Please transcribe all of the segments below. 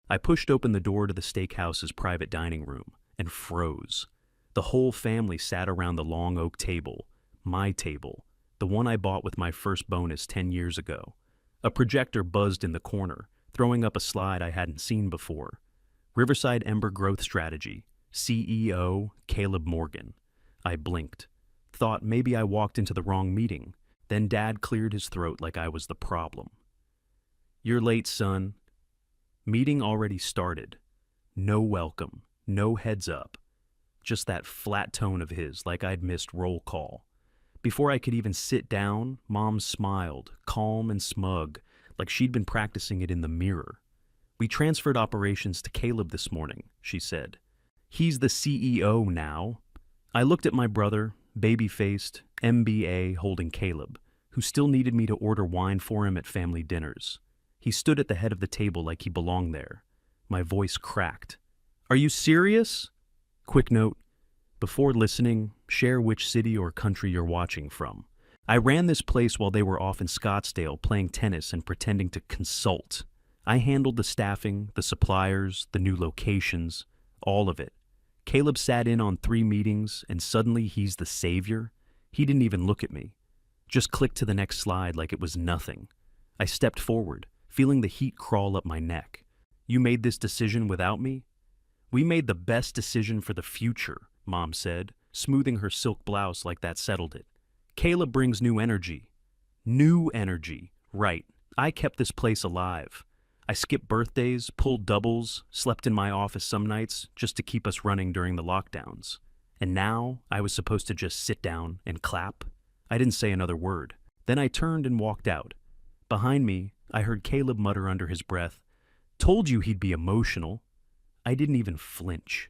I pushed open the door to the steakhouse's private dining room and froze. The whole family sat around the long oak table, my table, the one I bought with my first bonus 10 years ago. A projector buzzed in the corner, throwing up a slide I hadn't seen before. Riverside Ember Growth Strategy, CEO Caleb Morgan. I blinked. Thought maybe I walked into the wrong meeting. Then Dad cleared his throat like I was the problem. "You're late, son." Meeting already started. No welcome, no heads up. Just that flat tone of his, like I'd missed roll call. Before I could even sit down, Mom smiled, calm and smug, like she'd been practicing it in the mirror. "We transferred operations to Caleb this morning," she said. "He's the CEO now." I looked at my brother, baby-faced, MBA holding Caleb, who still needed me to order wine for him at family dinners. He stood at the head of the table like he belonged there. My voice cracked. "Are you serious?" Quick note, before listening, share which city or country you're watching from. I ran this place while they were off in Scottsdale playing tennis and pretending to consult. I handled the staffing, the suppliers, the new locations, all of it. Caleb sat in on 3 meetings and suddenly he's the savior. He didn't even look at me. Just clicked to the next slide like it was nothing. I stepped forward, feeling the heat crawl up my neck. "You made this decision without me?" "We made the best decision for the future," Mom said, smoothing her silk blouse like that settled it. "Caleb brings new energy." New energy, right. I kept this place alive. I skipped birthdays, pulled doubles, slept in my office some nights just to keep us running during the lockdowns. And now I was supposed to just sit down and clap? I didn't say another word. Then I turned and walked out. Behind me, I heard Caleb mutter under his breath, "Told you he'd be emotional." I didn't even flinch.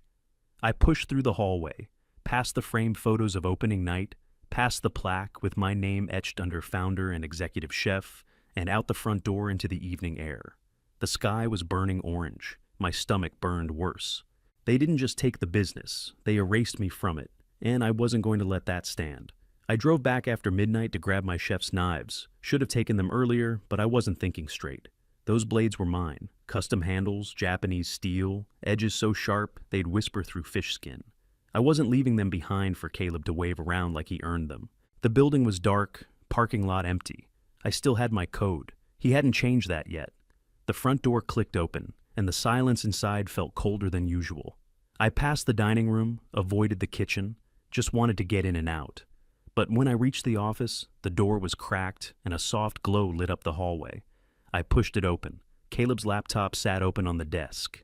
I pushed through the hallway, past the framed photos of opening night, past the plaque with my name etched under founder and executive chef, and out the front door into the evening air. The sky was burning orange. My stomach burned worse. They didn't just take the business, they erased me from it, and I wasn't going to let that stand. I drove back after midnight to grab my chef's knives. Should have taken them earlier, but I wasn't thinking straight. Those blades were mine. Custom handles, Japanese steel, edges so sharp they'd whisper through fish skin. I wasn't leaving them behind for Caleb to wave around like he earned them. The building was dark, parking lot empty. I still had my code. He hadn't changed that yet. The front door clicked open, and the silence inside felt colder than usual. I passed the dining room, avoided the kitchen, just wanted to get in and out. But when I reached the office, the door was cracked and a soft glow lit up the hallway. I pushed it open. Caleb's laptop sat open on the desk.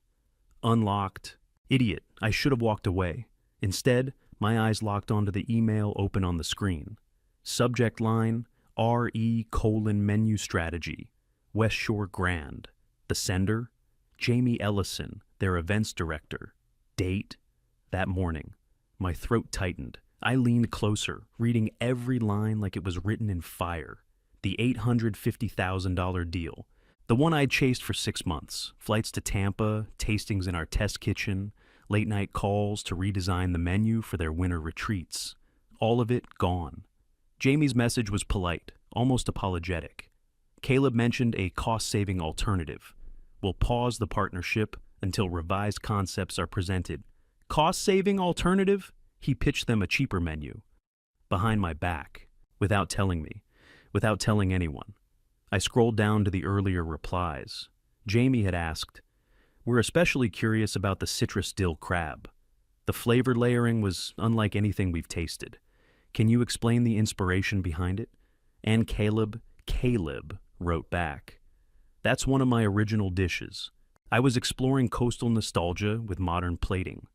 Unlocked. Idiot, I should have walked away. Instead, my eyes locked onto the email open on the screen. Subject line, RE:"menu strategy, West Shore Grand." The sender, Jamie Ellison, their events director. Date, that morning. My throat tightened. I leaned closer, reading every line like it was written in fire. The $850,000 deal. The one I'd chased for 6 months. Flights to Tampa, tastings in our test kitchen, late-night calls to redesign the menu for their winter retreats. All of it gone. Jamie's message was polite, almost apologetic. Caleb mentioned a cost-saving alternative. "We'll pause the partnership until revised concepts are presented." Cost-saving alternative? He pitched them a cheaper menu. Behind my back, without telling me, without telling anyone. I scrolled down to the earlier replies. Jamie had asked, "We're especially curious about the citrus dill crab. The flavor layering was unlike anything we've tasted. Can you explain the inspiration behind it?" And Caleb wrote back, "That's one of my original dishes. I was exploring coastal nostalgia with modern plating."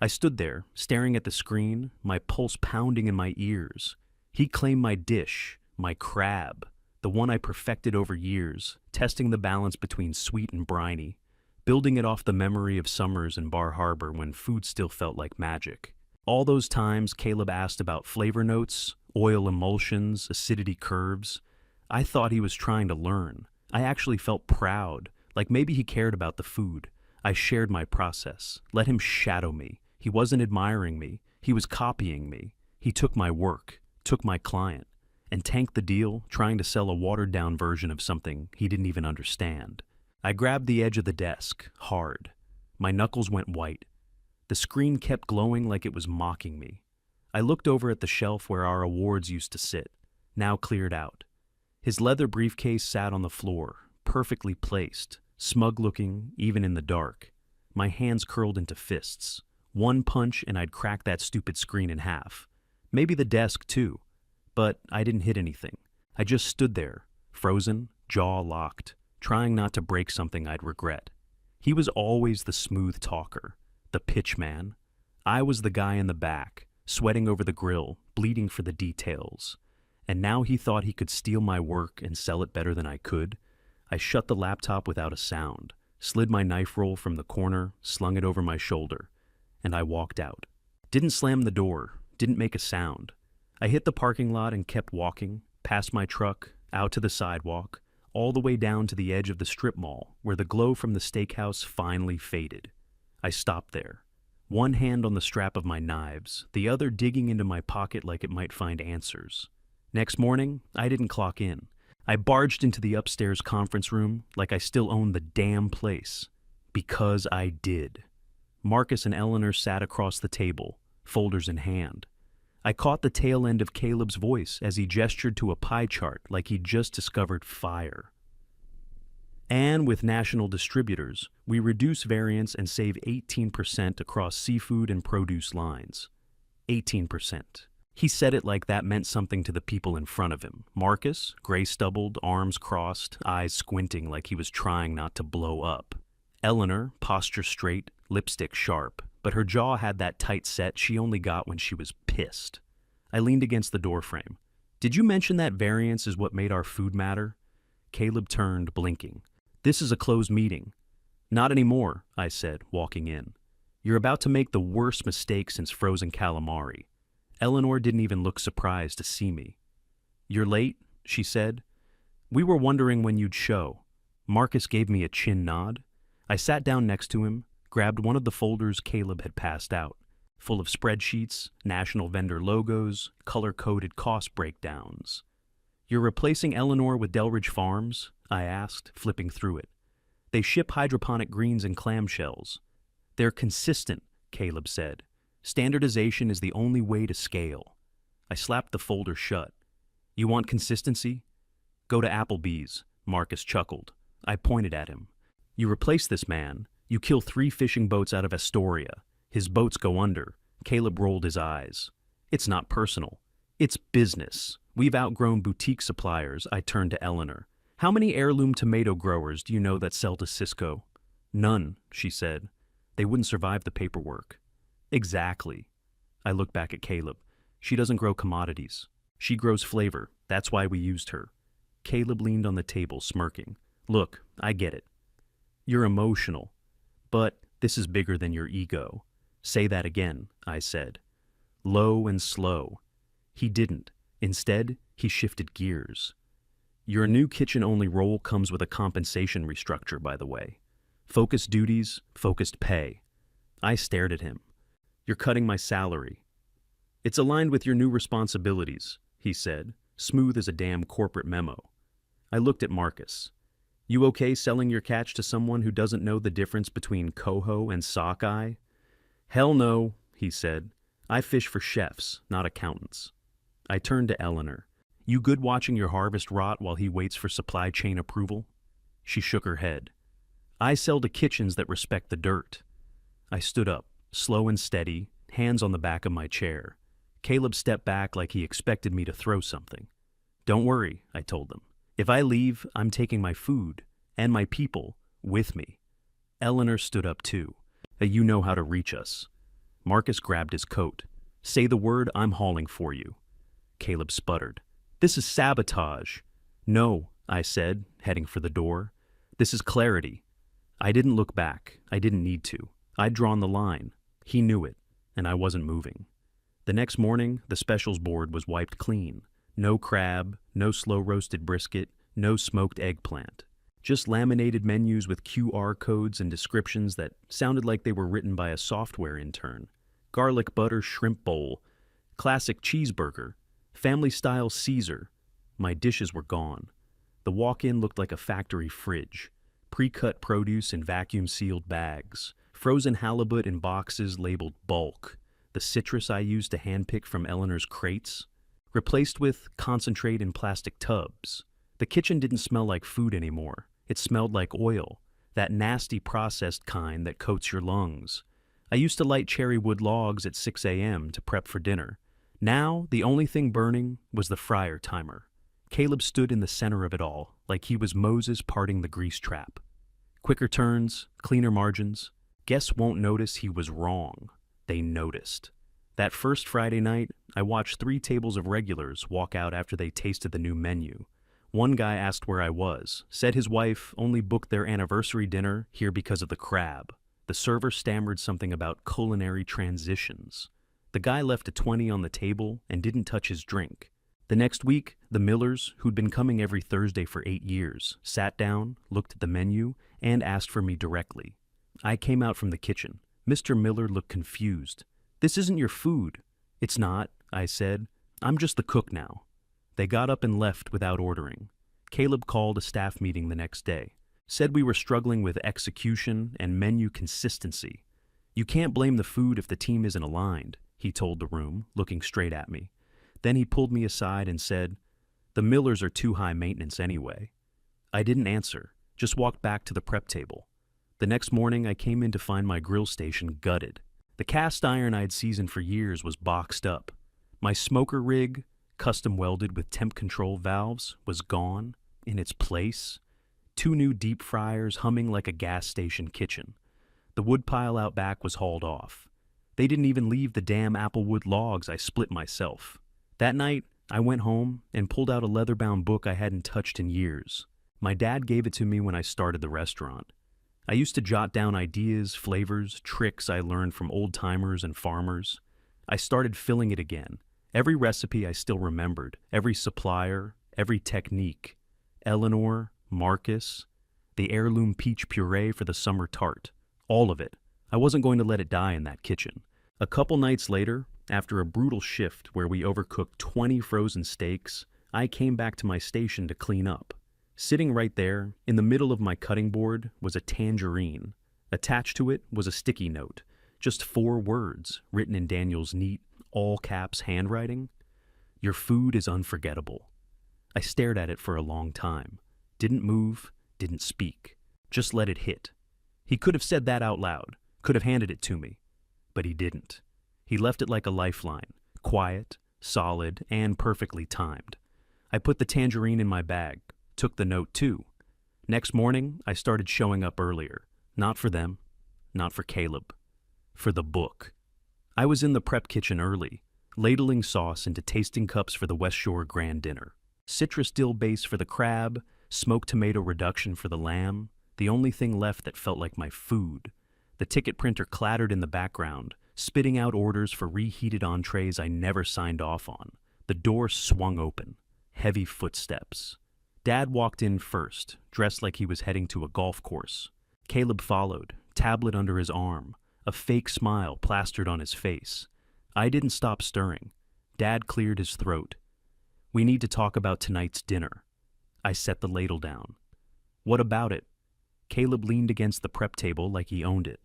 I stood there, staring at the screen, my pulse pounding in my ears. He claimed my dish, my crab, the one I perfected over years, testing the balance between sweet and briny, building it off the memory of summers in Bar Harbor when food still felt like magic. All those times Caleb asked about flavor notes, oil emulsions, acidity curves. I thought he was trying to learn. I actually felt proud, like maybe he cared about the food. I shared my process, let him shadow me. He wasn't admiring me, he was copying me. He took my work, took my client, and tanked the deal trying to sell a watered-down version of something he didn't even understand. I grabbed the edge of the desk, hard. My knuckles went white. The screen kept glowing like it was mocking me. I looked over at the shelf where our awards used to sit, now cleared out. His leather briefcase sat on the floor, perfectly placed, smug-looking even in the dark. My hands curled into fists. One punch and I'd crack that stupid screen in half. Maybe the desk too. But I didn't hit anything. I just stood there, frozen, jaw locked, trying not to break something I'd regret. He was always the smooth talker, the pitch man. I was the guy in the back, sweating over the grill, bleeding for the details. And now he thought he could steal my work and sell it better than I could. I shut the laptop without a sound, slid my knife roll from the corner, slung it over my shoulder, and I walked out. Didn't slam the door, didn't make a sound. I hit the parking lot and kept walking, past my truck, out to the sidewalk, all the way down to the edge of the strip mall, where the glow from the steakhouse finally faded. I stopped there, one hand on the strap of my knives, the other digging into my pocket like it might find answers. Next morning, I didn't clock in. I barged into the upstairs conference room like I still owned the damn place. Because I did. Marcus and Eleanor sat across the table, folders in hand. I caught the tail end of Caleb's voice as he gestured to a pie chart like he'd just discovered fire. And with national distributors, we reduce variance and save 18% across seafood and produce lines. 18%. He said it like that meant something to the people in front of him. Marcus, gray-stubbled, arms crossed, eyes squinting like he was trying not to blow up. Eleanor, posture straight, lipstick sharp, but her jaw had that tight set she only got when she was pissed. I leaned against the doorframe. "Did you mention that variance is what made our food matter?" Caleb turned, blinking. "This is a closed meeting." "Not anymore," I said, walking in. "You're about to make the worst mistake since frozen calamari." Eleanor didn't even look surprised to see me. "You're late," she said. "We were wondering when you'd show." Marcus gave me a chin nod. I sat down next to him, grabbed one of the folders Caleb had passed out, full of spreadsheets, national vendor logos, color-coded cost breakdowns. "You're replacing Eleanor with Delridge Farms?" I asked, flipping through it. "They ship hydroponic greens and clamshells." "They're consistent," Caleb said. "Standardization is the only way to scale." I slapped the folder shut. "You want consistency? Go to Applebee's," Marcus chuckled. I pointed at him. "You replace this man, you kill 3 fishing boats out of Astoria. His boats go under." Caleb rolled his eyes. "It's not personal. It's business. We've outgrown boutique suppliers." I turned to Eleanor. "How many heirloom tomato growers do you know that sell to Cisco?" "None," she said. "They wouldn't survive the paperwork." "Exactly." I looked back at Caleb. "She doesn't grow commodities. She grows flavor. That's why we used her." Caleb leaned on the table, smirking. "Look, I get it. You're emotional. But this is bigger than your ego." "Say that again," I said. Low and slow. He didn't. Instead, he shifted gears. "Your new kitchen-only role comes with a compensation restructure, by the way. Focused duties, focused pay." I stared at him. "You're cutting my salary." "It's aligned with your new responsibilities," he said, smooth as a damn corporate memo. I looked at Marcus. "You okay selling your catch to someone who doesn't know the difference between coho and sockeye?" "Hell no," he said. "I fish for chefs, not accountants." I turned to Eleanor. "You good watching your harvest rot while he waits for supply chain approval?" She shook her head. "I sell to kitchens that respect the dirt." I stood up, slow and steady, hands on the back of my chair. Caleb stepped back like he expected me to throw something. "Don't worry," I told them. "If I leave, I'm taking my food, and my people, with me." Eleanor stood up too. "You know how to reach us." Marcus grabbed his coat. "Say the word, I'm hauling for you." Caleb sputtered. "This is sabotage." "No," I said, heading for the door. "This is clarity." I didn't look back. I didn't need to. I'd drawn the line. He knew it, and I wasn't moving. The next morning, the specials board was wiped clean. No crab, no slow-roasted brisket, no smoked eggplant. Just laminated menus with QR codes and descriptions that sounded like they were written by a software intern. Garlic butter shrimp bowl, classic cheeseburger, family-style Caesar. My dishes were gone. The walk-in looked like a factory fridge. pre-cut produce in vacuum-sealed bags, frozen halibut in boxes labeled bulk, the citrus I used to handpick from Eleanor's crates, replaced with concentrate in plastic tubs. The kitchen didn't smell like food anymore. It smelled like oil, that nasty processed kind that coats your lungs. I used to light cherry wood logs at 6 a.m. to prep for dinner. Now, the only thing burning was the fryer timer. Caleb stood in the center of it all, like he was Moses parting the grease trap. Quicker turns, cleaner margins. Guests won't notice he was wrong. They noticed. That first Friday night, I watched 3 tables of regulars walk out after they tasted the new menu. One guy asked where I was, said his wife only booked their anniversary dinner here because of the crab. The server stammered something about culinary transitions. The guy left a 20 on the table and didn't touch his drink. The next week, the Millers, who'd been coming every Thursday for 8 years, sat down, looked at the menu, and asked for me directly. I came out from the kitchen. Mr. Miller looked confused. "This isn't your food." "It's not," I said. "I'm just the cook now." They got up and left without ordering. Caleb called a staff meeting the next day. Said we were struggling with execution and menu consistency. "You can't blame the food if the team isn't aligned," he told the room, looking straight at me. Then he pulled me aside and said, "The Millers are too high maintenance anyway." I didn't answer, just walked back to the prep table. The next morning, I came in to find my grill station gutted. The cast iron I'd seasoned for years was boxed up. My smoker rig, custom welded with temp control valves, was gone. In its place, 2 new deep fryers humming like a gas station kitchen. The wood pile out back was hauled off. They didn't even leave the damn applewood logs I split myself. That night, I went home and pulled out a leather-bound book I hadn't touched in years. My dad gave it to me when I started the restaurant. I used to jot down ideas, flavors, tricks I learned from old-timers and farmers. I started filling it again. Every recipe I still remembered, every supplier, every technique. Eleanor, Marcus, the heirloom peach puree for the summer tart. All of it. I wasn't going to let it die in that kitchen. A couple nights later, after a brutal shift where we overcooked 20 frozen steaks, I came back to my station to clean up. Sitting right there, in the middle of my cutting board, was a tangerine. Attached to it was a sticky note. Just 4 words, written in Daniel's neat, all-caps handwriting. "Your food is unforgettable." I stared at it for a long time. Didn't move, didn't speak. Just let it hit. He could have said that out loud, could have handed it to me. But he didn't. He left it like a lifeline, quiet, solid, and perfectly timed. I put the tangerine in my bag, took the note too. Next morning, I started showing up earlier. Not for them, not for Caleb. For the book. I was in the prep kitchen early, ladling sauce into tasting cups for the West Shore Grand Dinner. Citrus dill base for the crab, smoked tomato reduction for the lamb, the only thing left that felt like my food. The ticket printer clattered in the background, spitting out orders for reheated entrees I never signed off on. The door swung open. Heavy footsteps. Dad walked in first, dressed like he was heading to a golf course. Caleb followed, tablet under his arm, a fake smile plastered on his face. I didn't stop stirring. Dad cleared his throat. "We need to talk about tonight's dinner." I set the ladle down. "What about it?" Caleb leaned against the prep table like he owned it.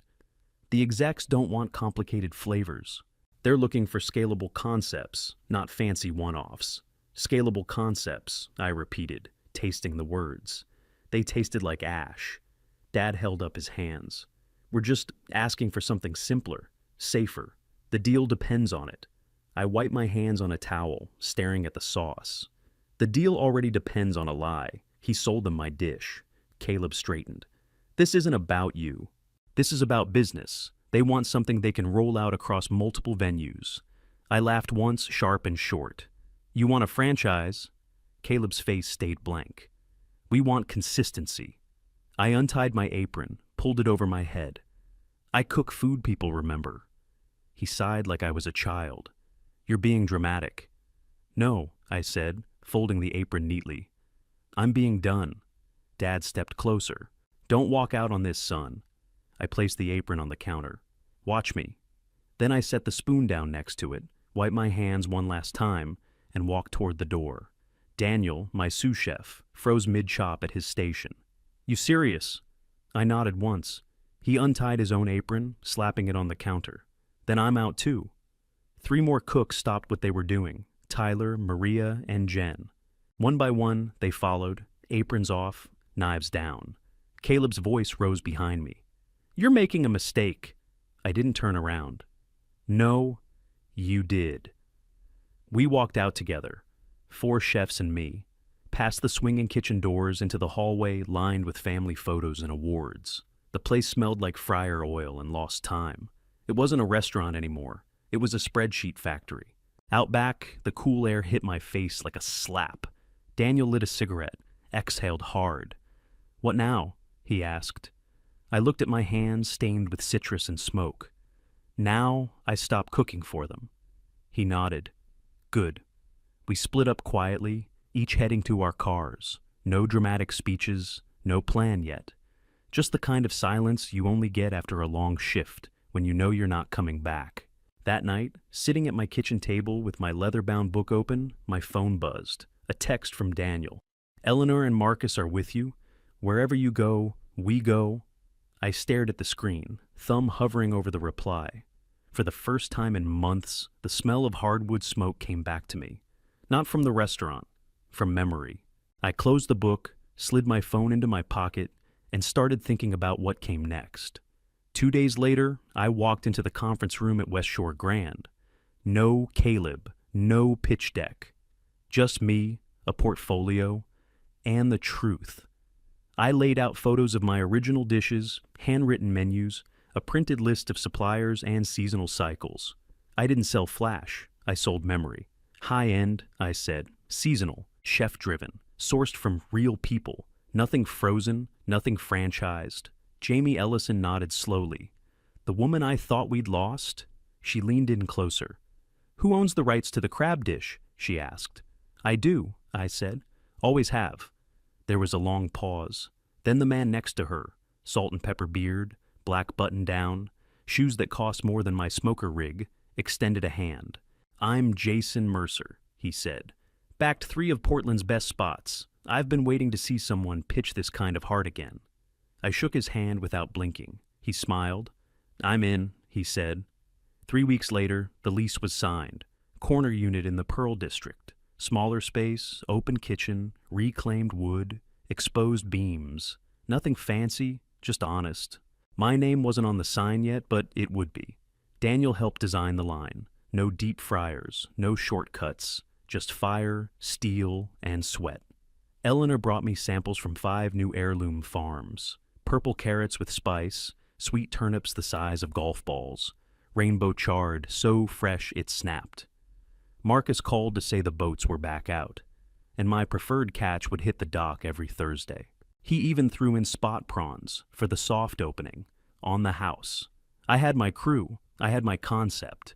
"The execs don't want complicated flavors. They're looking for scalable concepts, not fancy one-offs." "Scalable concepts," I repeated, tasting the words. They tasted like ash. Dad held up his hands. "We're just asking for something simpler, safer. The deal depends on it." I wiped my hands on a towel, staring at the sauce. "The deal already depends on a lie. He sold them my dish." Caleb straightened. "This isn't about you. This is about business. They want something they can roll out across multiple venues." I laughed once, sharp and short. "You want a franchise?" Caleb's face stayed blank. "We want consistency." I untied my apron, pulled it over my head. "I cook food people remember." He sighed like I was a child. "You're being dramatic." "No," I said, folding the apron neatly. "I'm being done." Dad stepped closer. "Don't walk out on this, son." I placed the apron on the counter. "Watch me." Then I set the spoon down next to it, wiped my hands one last time, and walked toward the door. Daniel, my sous chef, froze mid-chop at his station. "You serious?" I nodded once. He untied his own apron, slapping it on the counter. Then I'm out too. 3 more cooks stopped what they were doing. Tyler, Maria, and Jen. One by one, they followed, aprons off, knives down. Caleb's voice rose behind me. "You're making a mistake." I didn't turn around. "No, you did." We walked out together, 4 chefs and me, past the swinging kitchen doors into the hallway lined with family photos and awards. The place smelled like fryer oil and lost time. It wasn't a restaurant anymore. It was a spreadsheet factory. Out back, the cool air hit my face like a slap. Daniel lit a cigarette, exhaled hard. "What now?" he asked. I looked at my hands stained with citrus and smoke. "Now I stop cooking for them." He nodded. "Good." We split up quietly, each heading to our cars. No dramatic speeches, no plan yet. Just the kind of silence you only get after a long shift, when you know you're not coming back. That night, sitting at my kitchen table with my leather-bound book open, my phone buzzed. A text from Daniel. "Eleanor and Marcus are with you. Wherever you go, we go." I stared at the screen, thumb hovering over the reply. For the first time in months, the smell of hardwood smoke came back to me. Not from the restaurant, from memory. I closed the book, slid my phone into my pocket, and started thinking about what came next. 2 days later, I walked into the conference room at West Shore Grand. No Caleb, no pitch deck. Just me, a portfolio, and the truth. I laid out photos of my original dishes, handwritten menus, a printed list of suppliers and seasonal cycles. I didn't sell flash, I sold memory. High-end, I said, seasonal, chef-driven, sourced from real people, nothing frozen, nothing franchised. Jamie Ellison nodded slowly. "The woman I thought we'd lost?" She leaned in closer. "Who owns the rights to the crab dish?" she asked. "I do," I said. "Always have." There was a long pause. Then the man next to her, salt and pepper beard, black button down, shoes that cost more than my smoker rig, extended a hand. "I'm Jason Mercer," he said. "Backed 3 of Portland's best spots. I've been waiting to see someone pitch this kind of heart again." I shook his hand without blinking. He smiled. "I'm in," he said. 3 weeks later, the lease was signed. Corner unit in the Pearl District. Smaller space, open kitchen, reclaimed wood, exposed beams. Nothing fancy, just honest. My name wasn't on the sign yet, but it would be. Daniel helped design the line. No deep fryers, no shortcuts, just fire, steel, and sweat. Eleanor brought me samples from 5 new heirloom farms. Purple carrots with spice, sweet turnips the size of golf balls, rainbow chard so fresh it snapped. Marcus called to say the boats were back out, and my preferred catch would hit the dock every Thursday. He even threw in spot prawns for the soft opening, on the house. I had my crew, I had my concept,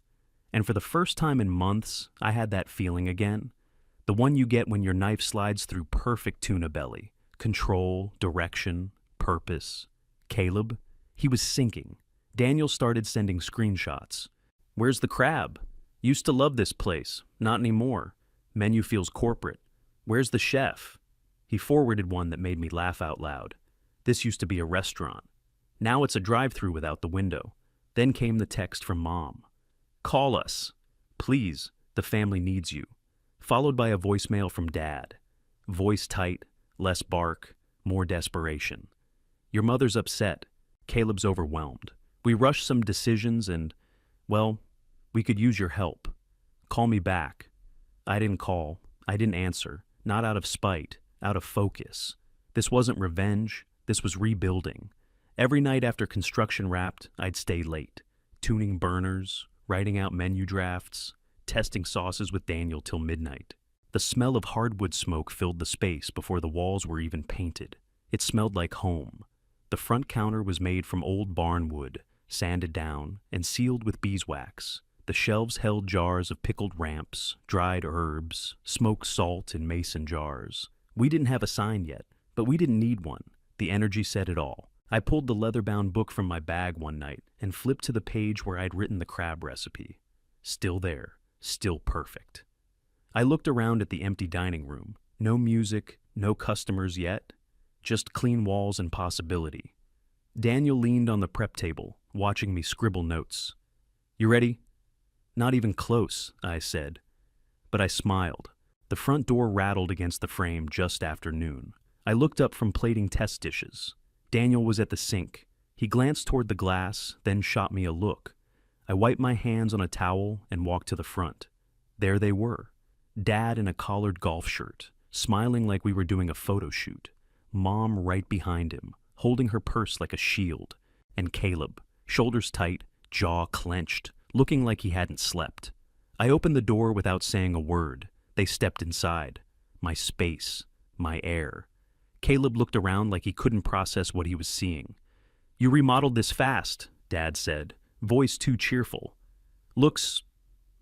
and for the first time in months, I had that feeling again. The one you get when your knife slides through perfect tuna belly. Control, direction, purpose. Caleb, he was sinking. Daniel started sending screenshots. "Where's the crab? Used to love this place. Not anymore. Menu feels corporate. Where's the chef?" He forwarded one that made me laugh out loud. "This used to be a restaurant. Now it's a drive-through without the window." Then came the text from Mom. "Call us. Please, the family needs you." Followed by a voicemail from Dad. Voice tight, less bark, more desperation. "Your mother's upset. Caleb's overwhelmed. We rushed some decisions and, well, we could use your help. Call me back." I didn't call. I didn't answer. Not out of spite, out of focus. This wasn't revenge. This was rebuilding. Every night after construction wrapped, I'd stay late, tuning burners, writing out menu drafts, testing sauces with Daniel till midnight. The smell of hardwood smoke filled the space before the walls were even painted. It smelled like home. The front counter was made from old barn wood, sanded down, and sealed with beeswax. The shelves held jars of pickled ramps, dried herbs, smoked salt in mason jars. We didn't have a sign yet, but we didn't need one. The energy said it all. I pulled the leather-bound book from my bag one night and flipped to the page where I'd written the crab recipe. Still there. Still perfect. I looked around at the empty dining room. No music, no customers yet. Just clean walls and possibility. Daniel leaned on the prep table, watching me scribble notes. "You ready?" "Not even close," I said. But I smiled. The front door rattled against the frame just after noon. I looked up from plating test dishes. Daniel was at the sink. He glanced toward the glass, then shot me a look. I wiped my hands on a towel and walked to the front. There they were. Dad in a collared golf shirt, smiling like we were doing a photo shoot. Mom right behind him, holding her purse like a shield. And Caleb, shoulders tight, jaw clenched, looking like he hadn't slept. I opened the door without saying a word. They stepped inside. My space, my air. Caleb looked around like he couldn't process what he was seeing. "You remodeled this fast," Dad said, voice too cheerful. "Looks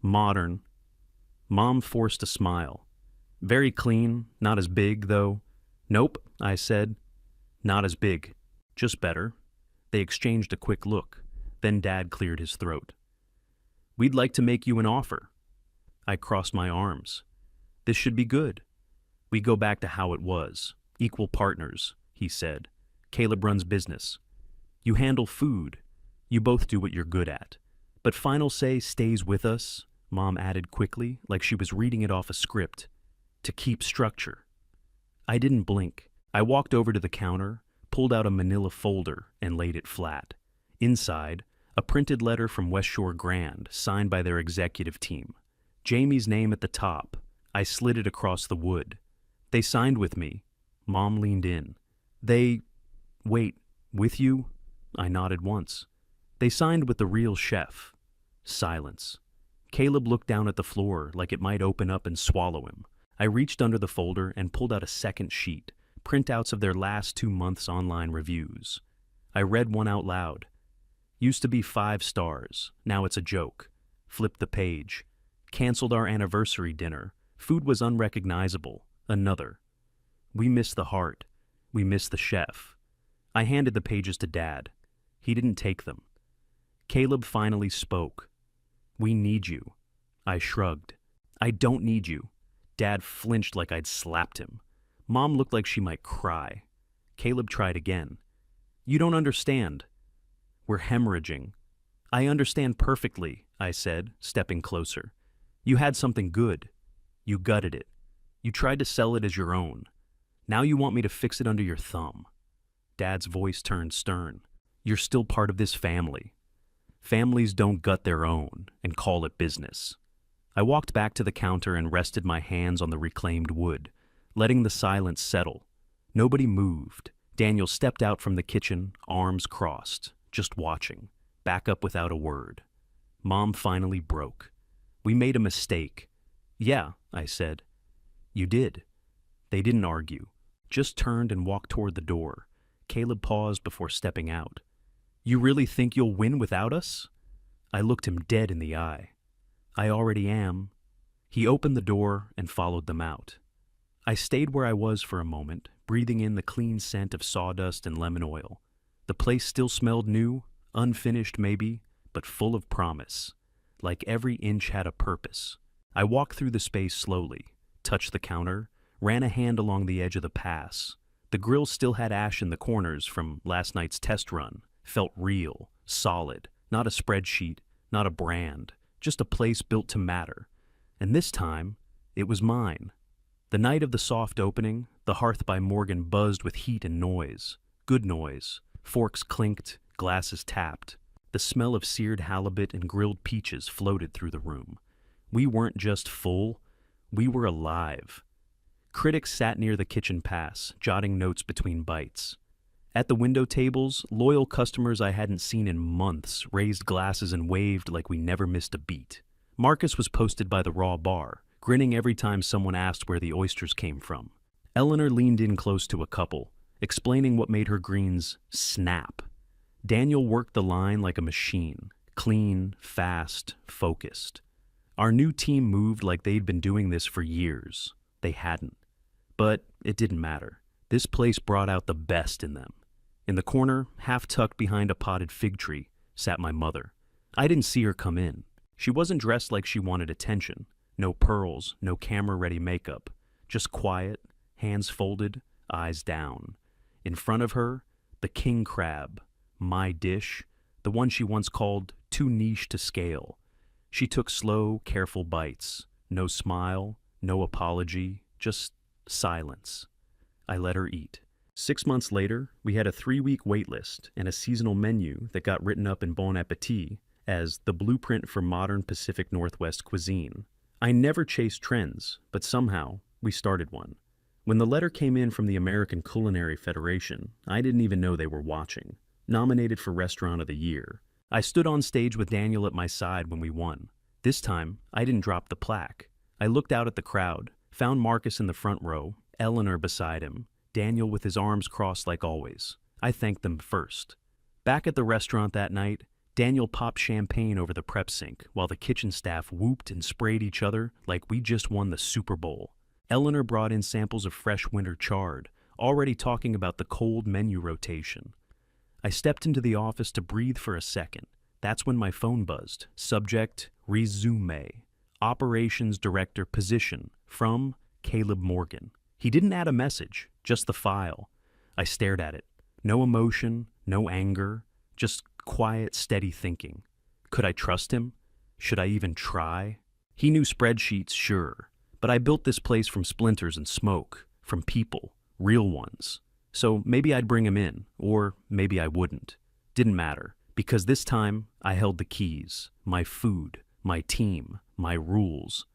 modern." Mom forced a smile. "Very clean, not as big, though." "Nope," I said. "Not as big, just better." They exchanged a quick look. Then Dad cleared his throat. "We'd like to make you an offer." I crossed my arms. "This should be good." "We go back to how it was. Equal partners," he said. "Caleb runs business. You handle food. You both do what you're good at. But final say stays with us," Mom added quickly, like she was reading it off a script, "to keep structure." I didn't blink. I walked over to the counter, pulled out a manila folder, and laid it flat. Inside, a printed letter from West Shore Grand, signed by their executive team. Jamie's name at the top. I slid it across the wood. "They signed with me." Mom leaned in. Wait, with you?" I nodded once. "They signed with the real chef." Silence. Caleb looked down at the floor like it might open up and swallow him. I reached under the folder and pulled out a second sheet, printouts of their last 2 months' online reviews. I read one out loud. "Used to be 5 stars. Now it's a joke." Flipped the page. "Canceled our anniversary dinner. Food was unrecognizable." Another. "We miss the heart. We miss the chef." I handed the pages to Dad. He didn't take them. Caleb finally spoke. "We need you." I shrugged. "I don't need you." Dad flinched like I'd slapped him. Mom looked like she might cry. Caleb tried again. "You don't understand. We're hemorrhaging." "I understand perfectly," I said, stepping closer. "You had something good. You gutted it. You tried to sell it as your own. Now you want me to fix it under your thumb." Dad's voice turned stern. "You're still part of this family. Families don't gut their own and call it business." I walked back to the counter and rested my hands on the reclaimed wood, letting the silence settle. Nobody moved. Daniel stepped out from the kitchen, arms crossed, just watching, back up without a word. Mom finally broke. "We made a mistake." "Yeah," I said. "You did." They didn't argue, just turned and walked toward the door. Caleb paused before stepping out. "You really think you'll win without us?" I looked him dead in the eye. "I already am." He opened the door and followed them out. I stayed where I was for a moment, breathing in the clean scent of sawdust and lemon oil. The place still smelled new, unfinished maybe, but full of promise. Like every inch had a purpose. I walked through the space slowly, touched the counter, ran a hand along the edge of the pass. The grill still had ash in the corners from last night's test run. Felt real, solid, not a spreadsheet, not a brand, just a place built to matter. And this time, it was mine. The night of the soft opening, the hearth by Morgan buzzed with heat and noise. Good noise. Forks clinked, glasses tapped. The smell of seared halibut and grilled peaches floated through the room. We weren't just full, we were alive. Critics sat near the kitchen pass, jotting notes between bites. At the window tables, loyal customers I hadn't seen in months raised glasses and waved like we never missed a beat. Marcus was posted by the raw bar, grinning every time someone asked where the oysters came from. Eleanor leaned in close to a couple, explaining what made her greens snap. Daniel worked the line like a machine, clean, fast, focused. Our new team moved like they'd been doing this for years. They hadn't. But it didn't matter. This place brought out the best in them. In the corner, half tucked behind a potted fig tree, sat my mother. I didn't see her come in. She wasn't dressed like she wanted attention. No pearls, no camera-ready makeup. Just quiet, hands folded, eyes down. In front of her, the king crab, my dish, the one she once called too niche to scale. She took slow, careful bites. No smile, no apology, just silence. I let her eat. 6 months later, we had a 3-week wait list and a seasonal menu that got written up in Bon Appetit as the blueprint for modern Pacific Northwest cuisine. I never chased trends, but somehow we started one. When the letter came in from the American Culinary Federation, I didn't even know they were watching. Nominated for Restaurant of the Year. I stood on stage with Daniel at my side when we won. This time, I didn't drop the plaque. I looked out at the crowd, found Marcus in the front row, Eleanor beside him, Daniel with his arms crossed like always. I thanked them first. Back at the restaurant that night, Daniel popped champagne over the prep sink while the kitchen staff whooped and sprayed each other like we just won the Super Bowl. Eleanor brought in samples of fresh winter chard, already talking about the cold menu rotation. I stepped into the office to breathe for a second. That's when my phone buzzed. Subject, resume. Operations Director position from Caleb Morgan. He didn't add a message, just the file. I stared at it. No emotion, no anger, just quiet, steady thinking. Could I trust him? Should I even try? He knew spreadsheets, sure, but I built this place from splinters and smoke, from people, real ones. So maybe I'd bring him in, or maybe I wouldn't. Didn't matter, because this time I held the keys, my food, my team, my rules.